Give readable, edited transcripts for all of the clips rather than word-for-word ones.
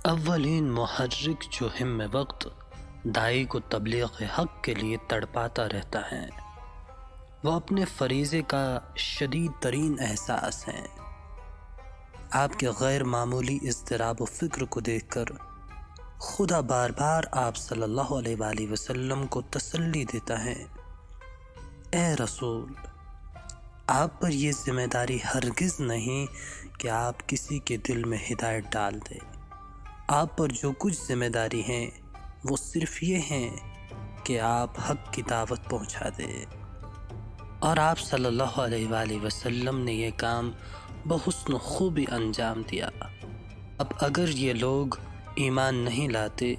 اولین محرک جو ہم وقت داعی کو تبلیغ حق کے لیے تڑپاتا رہتا ہے وہ اپنے فریضے کا شدید ترین احساس ہے۔ آپ کے غیر معمولی اضطراب و فکر کو دیکھ کر خدا بار بار آپ صلی اللہ علیہ وآلہ وسلم کو تسلی دیتا ہے، اے رسول، آپ پر یہ ذمہ داری ہرگز نہیں کہ آپ کسی کے دل میں ہدایت ڈال دیں۔ آپ پر جو کچھ ذمہ داری ہیں وہ صرف یہ ہیں کہ آپ حق کی دعوت پہنچا دیں، اور آپ صلی اللہ علیہ وآلہ وسلم نے یہ کام بحسن خوبی انجام دیا۔ اب اگر یہ لوگ ایمان نہیں لاتے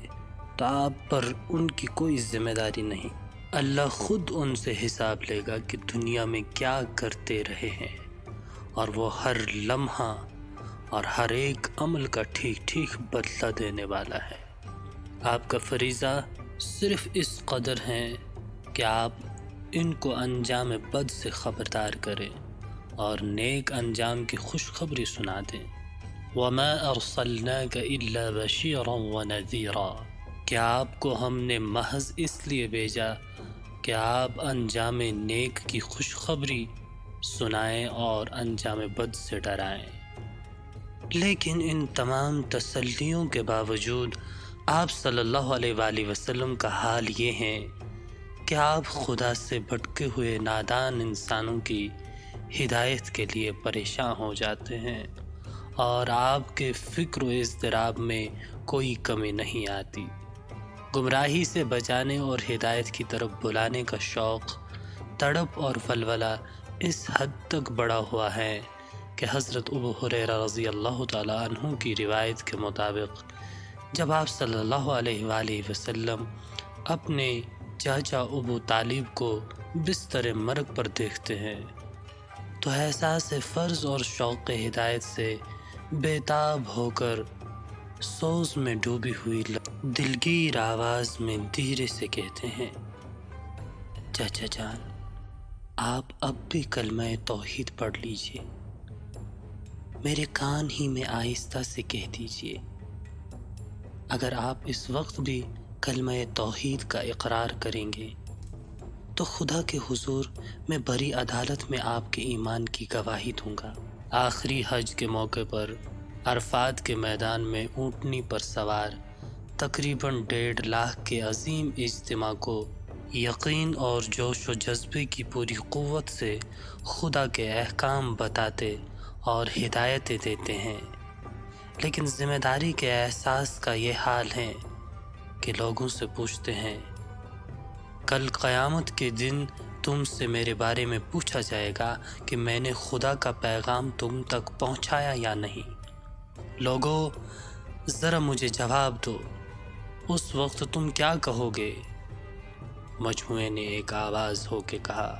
تو آپ پر ان کی کوئی ذمہ داری نہیں، اللہ خود ان سے حساب لے گا کہ دنیا میں کیا کرتے رہے ہیں، اور وہ ہر لمحہ اور ہر ایک عمل کا ٹھیک ٹھیک بدلہ دینے والا ہے۔ آپ کا فریضہ صرف اس قدر ہے کہ آپ ان کو انجام بد سے خبردار کریں اور نیک انجام کی خوشخبری سنا دیں۔ وَمَا أَرْسَلْنَاكَ إِلَّا بَشِيرًا وَنَذِيرًا، کہ آپ کو ہم نے محض اس لیے بھیجا کہ آپ انجام نیک کی خوشخبری سنائیں اور انجام بد سے ڈرائیں۔ لیکن ان تمام تسلیوں کے باوجود آپ صلی اللہ علیہ وآلہ وسلم کا حال یہ ہے کہ آپ خدا سے بھٹکے ہوئے نادان انسانوں کی ہدایت کے لیے پریشان ہو جاتے ہیں، اور آپ کے فکر و اضطراب میں کوئی کمی نہیں آتی۔ گمراہی سے بچانے اور ہدایت کی طرف بلانے کا شوق، تڑپ اور ولولہ اس حد تک بڑھا ہوا ہے کہ حضرت ابو ہریرہ رضی اللہ تعالیٰ عنہ کی روایت کے مطابق جب آپ صلی اللہ علیہ وآلہ وسلم اپنے چاچا ابو طالب کو بستر مرگ پر دیکھتے ہیں تو احساس فرض اور شوق ہدایت سے بےتاب ہو کر سوز میں ڈوبی ہوئی دلگیر آواز میں دھیرے سے کہتے ہیں، چاچا جان، آپ اب بھی کلمہ توحید پڑھ لیجئے، میرے کان ہی میں آہستہ سے کہہ دیجئے۔ اگر آپ اس وقت بھی کلمہ توحید کا اقرار کریں گے تو خدا کے حضور میں بری عدالت میں آپ کے ایمان کی گواہی دوں گا۔ آخری حج کے موقع پر عرفات کے میدان میں اونٹنی پر سوار تقریباً 1.5 لاکھ کے عظیم اجتماع کو یقین اور جوش و جذبے کی پوری قوت سے خدا کے احکام بتاتے اور ہدایتیں دیتے ہیں، لیکن ذمہ داری کے احساس کا یہ حال ہے کہ لوگوں سے پوچھتے ہیں، کل قیامت کے دن تم سے میرے بارے میں پوچھا جائے گا کہ میں نے خدا کا پیغام تم تک پہنچایا یا نہیں؟ لوگو، ذرا مجھے جواب دو، اس وقت تم کیا کہو گے؟ مجموعے نے ایک آواز ہو کے کہا،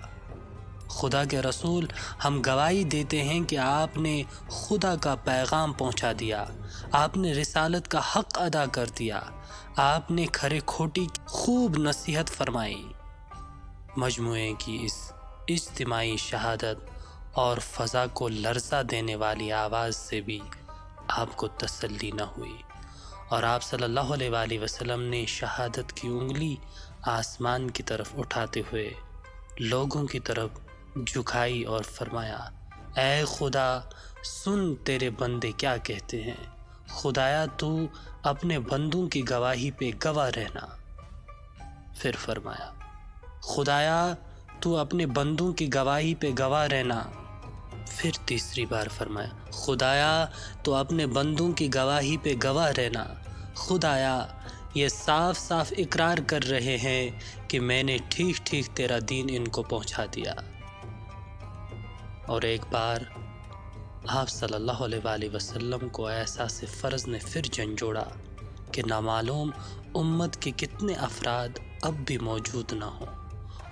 خدا کے رسول، ہم گواہی دیتے ہیں کہ آپ نے خدا کا پیغام پہنچا دیا، آپ نے رسالت کا حق ادا کر دیا، آپ نے کھرے کھوٹی کی خوب نصیحت فرمائی۔ مجموعے کی اس اجتماعی شہادت اور فضا کو لرزہ دینے والی آواز سے بھی آپ کو تسلی نہ ہوئی، اور آپ صلی اللہ علیہ وآلہ وسلم نے شہادت کی انگلی آسمان کی طرف اٹھاتے ہوئے لوگوں کی طرف جھکائی اور فرمایا، اے خدا، سن تیرے بندے کیا کہتے ہیں، خدایا تو اپنے بندوں کی گواہی پہ گواہ رہنا۔ پھر فرمایا، خدایا تو اپنے بندوں کی گواہی پہ گواہ رہنا۔ پھر تیسری بار فرمایا، خدایا تو اپنے بندوں کی گواہی پہ گواہ رہنا۔ خدایا، یہ صاف صاف اقرار کر رہے ہیں کہ میں نے ٹھیک ٹھیک تیرا دین ان کو پہنچا دیا۔ اور ایک بار آپ صلی اللہ علیہ وآلہ وسلم کو احساس فرض نے پھر جھنجھوڑا کہ نامعلوم امت کے کتنے افراد اب بھی موجود نہ ہوں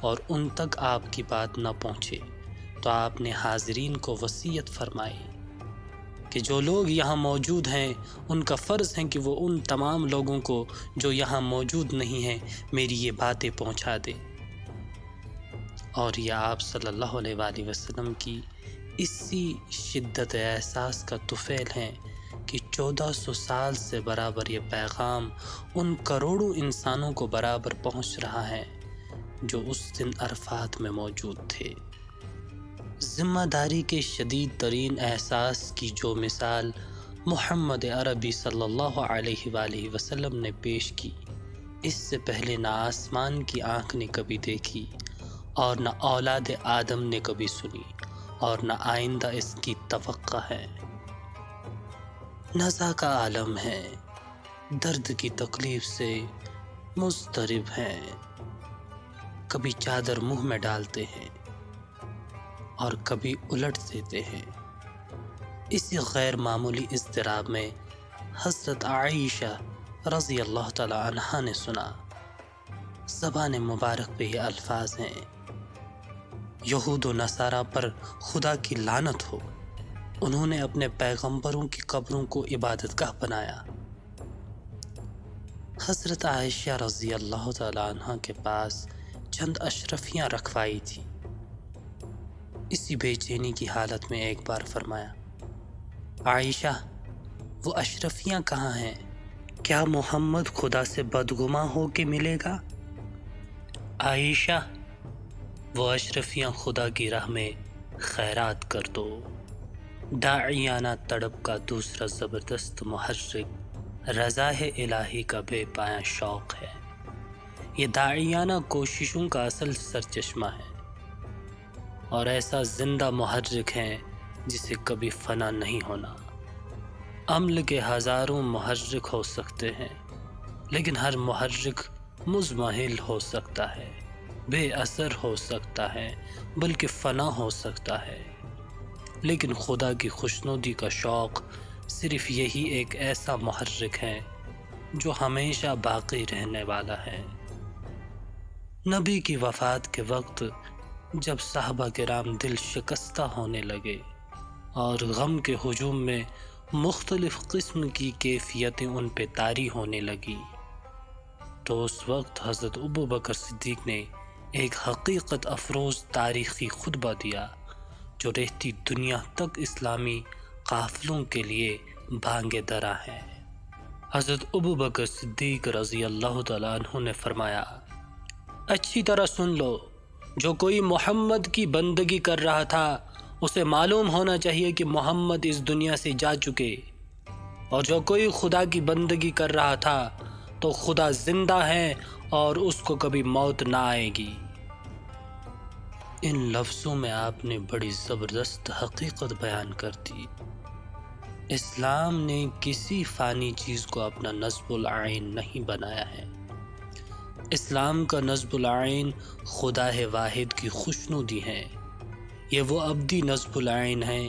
اور ان تک آپ کی بات نہ پہنچے، تو آپ نے حاضرین کو وصیت فرمائی کہ جو لوگ یہاں موجود ہیں ان کا فرض ہے کہ وہ ان تمام لوگوں کو جو یہاں موجود نہیں ہیں میری یہ باتیں پہنچا دیں۔ اور یہ آپ صلی اللہ علیہ وآلہ وسلم کی اسی شدت احساس کا طفیل ہیں کہ 1400 سال سے برابر یہ پیغام ان کروڑوں انسانوں کو برابر پہنچ رہا ہے جو اس دن عرفات میں موجود تھے۔ ذمہ داری کے شدید ترین احساس کی جو مثال محمد عربی صلی اللہ علیہ وآلہ وسلم نے پیش کی، اس سے پہلے نہ آسمان کی آنکھ نے کبھی دیکھی اور نہ اولاد آدم نے کبھی سنی اور نہ آئندہ اس کی توقع ہے۔ نزا کا عالم ہے، درد کی تکلیف سے مضطرب ہیں، کبھی چادر منہ میں ڈالتے ہیں اور کبھی الٹ دیتے ہیں۔ اسی غیر معمولی اضطراب میں حضرت عائشہ رضی اللہ تعالی عنہا نے سنا۔ زبان مبارک پہ یہ الفاظ ہیں: یہود و نصارہ پر خدا کی لعنت ہو، انہوں نے اپنے پیغمبروں کی قبروں کو عبادت گاہ بنایا۔ حضرت عائشہ رضی اللہ تعالی عنہا کے پاس چند اشرفیاں رکھوائی تھی۔ اسی بے چینی کی حالت میں ایک بار فرمایا: عائشہ، وہ اشرفیاں کہاں ہیں؟ کیا محمد خدا سے بدگماں ہو کے ملے گا؟ عائشہ، وہ اشرفیاں خدا کی راہ میں خیرات کر دو۔ داعیانہ تڑپ کا دوسرا زبردست محرک رضا الہی کا بے پایاں شوق ہے۔ یہ داعیانہ کوششوں کا اصل سرچشمہ ہے اور ایسا زندہ محرک ہے جسے کبھی فنا نہیں ہونا۔ عمل کے ہزاروں محرک ہو سکتے ہیں، لیکن ہر محرک مضمحل ہو سکتا ہے، بے اثر ہو سکتا ہے، بلکہ فنا ہو سکتا ہے۔ لیکن خدا کی خوشنودی کا شوق صرف یہی ایک ایسا محرک ہے جو ہمیشہ باقی رہنے والا ہے۔ نبی کی وفات کے وقت جب صحابہ کرام دل شکستہ ہونے لگے اور غم کے ہجوم میں مختلف قسم کی کیفیتیں ان پہ طاری ہونے لگی، تو اس وقت حضرت ابوبکر صدیق نے ایک حقیقت افروز تاریخی خطبہ دیا جو رہتی دنیا تک اسلامی قافلوں کے لیے بانگ درا ہے۔ حضرت ابوبکر صدیق رضی اللہ تعالیٰ عنہ نے فرمایا: اچھی طرح سن لو، جو کوئی محمد کی بندگی کر رہا تھا اسے معلوم ہونا چاہیے کہ محمد اس دنیا سے جا چکے، اور جو کوئی خدا کی بندگی کر رہا تھا تو خدا زندہ ہے اور اس کو کبھی موت نہ آئے گی۔ ان لفظوں میں آپ نے بڑی زبردست حقیقت بیان کر دی۔ اسلام نے کسی فانی چیز کو اپنا نصب العین نہیں بنایا ہے۔ اسلام کا نصب العین خدا واحد کی خوشنودی ہے۔ یہ وہ ابدی نصب العین ہے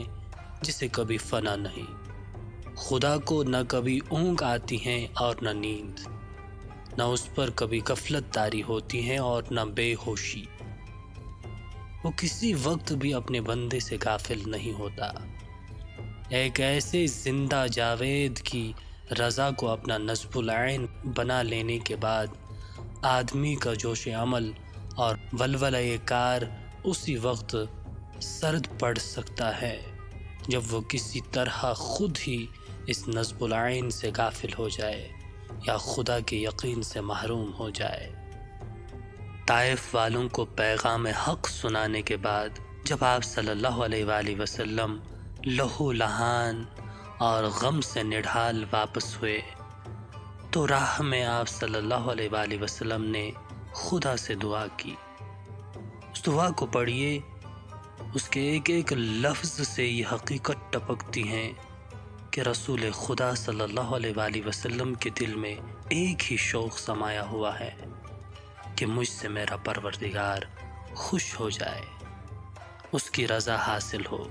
جسے کبھی فنا نہیں۔ خدا کو نہ کبھی اونگ آتی ہے اور نہ نیند، نہ اس پر کبھی غفلت طاری ہوتی ہے اور نہ بے ہوشی۔ وہ کسی وقت بھی اپنے بندے سے غافل نہیں ہوتا۔ ایک ایسے زندہ جاوید کی رضا کو اپنا نصب العین بنا لینے کے بعد آدمی کا جوش عمل اور ولولہ کار اسی وقت سرد پڑ سکتا ہے جب وہ کسی طرح خود ہی اس نصب العین سے غافل ہو جائے یا خدا کے یقین سے محروم ہو جائے۔ طائف والوں کو پیغام حق سنانے کے بعد جب آپ صلی اللہ علیہ وآلہ وسلم لہو لہان اور غم سے نڈھال واپس ہوئے تو راہ میں آپ صلی اللہ علیہ وآلہ وسلم نے خدا سے دعا کی۔ اس دعا کو پڑھیے، اس کے ایک ایک لفظ سے یہ حقیقت ٹپکتی ہیں کہ رسول خدا صلی اللہ علیہ وآلہ وسلم کے دل میں ایک ہی شوق سمایا ہوا ہے کہ مجھ سے میرا پروردگار خوش ہو جائے، اس کی رضا حاصل ہو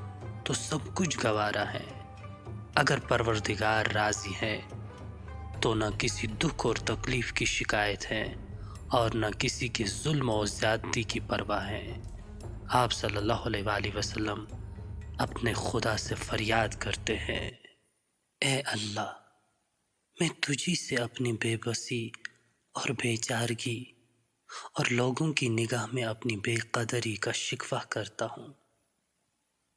تو سب کچھ گوارا ہے۔ اگر پروردگار راضی ہے تو نہ کسی دکھ اور تکلیف کی شکایت ہے اور نہ کسی کے ظلم و زیادتی کی پرواہ ہے۔ آپ صلی اللہ علیہ وآلہ وسلم اپنے خدا سے فریاد کرتے ہیں: اے اللہ، میں تجھی سے اپنی بے بسی اور بے چارگی اور لوگوں کی نگاہ میں اپنی بے قدری کا شکوہ کرتا ہوں۔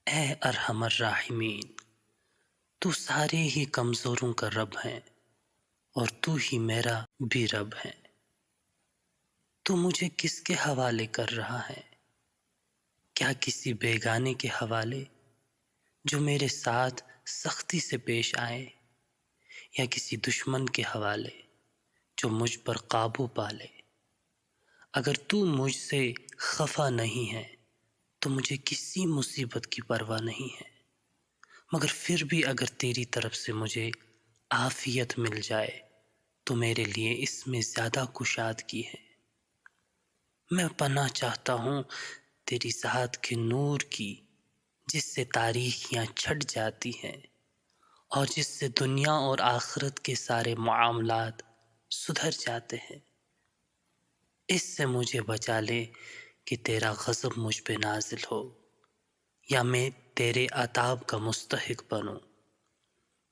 اے ارحم الراحمین، تو سارے ہی کمزوروں کا رب ہے اور تو ہی میرا بھی رب ہے۔ تو مجھے کس کے حوالے کر رہا ہے؟ کیا کسی بیگانے کے حوالے جو میرے ساتھ سختی سے پیش آئے، یا کسی دشمن کے حوالے جو مجھ پر قابو پالے؟ اگر تو مجھ سے خفا نہیں ہے تو مجھے کسی مصیبت کی پرواہ نہیں ہے، مگر پھر بھی اگر تیری طرف سے مجھے عافیت مل جائے تو میرے لیے اس میں زیادہ کشادگی ہے۔ میں پناہ چاہتا ہوں تیری ذات کے نور کی، جس سے تاریکیاں چھٹ جاتی ہیں اور جس سے دنیا اور آخرت کے سارے معاملات سدھر جاتے ہیں۔ اس سے مجھے بچا لے کہ تیرا غضب مجھ پہ نازل ہو، یا میں تیرے عذاب کا مستحق بنوں۔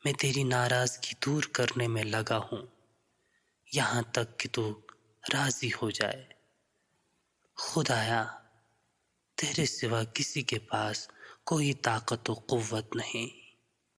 میں تیری ناراضگی دور کرنے میں لگا ہوں، یہاں تک کہ تو راضی ہو جائے۔ خدایا، تیرے سوا کسی کے پاس کوئی طاقت و قوت نہیں۔